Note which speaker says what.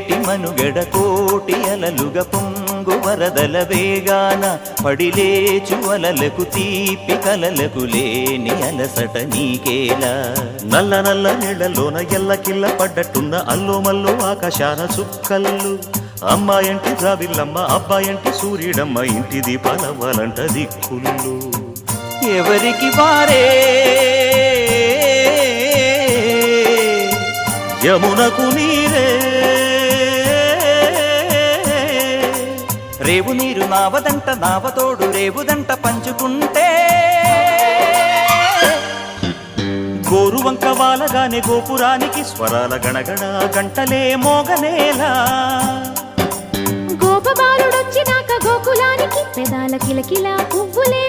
Speaker 1: పొంగేటి మనుగడ కోటి అలలుగా పొంగు వరదల వేగాన పడిలేచు అలలకు తీపి కలలకు లేని అలసట నీకేలా.
Speaker 2: నల్ల నల్ల నీళ్లలోన ఎల్లకిల్ల పడ్డట్టున్న అల్లో మల్లో ఆకాశాన చుక్కల్లు. అమ్మాయంటి ద్రావిల్లమ్మ అబ్బాయంటి సూర్యుడమ్మ ఇంటి దీపాలవ్వాలంట దిక్కుళ్ళు.
Speaker 1: ఎవరికి వారే
Speaker 2: యమునకు నీరే
Speaker 1: రేవు నీరు నావదంట నావతోడు రేవుదంట పంచుకుంటే.
Speaker 2: గోరువంక వాలగానే గోపురానికి స్వరాల గణగణ గంటలే మోగనేలా.
Speaker 3: గోపబాలుడొచ్చినాక గోకులానికి పెదాల కిలకిల పువ్వులే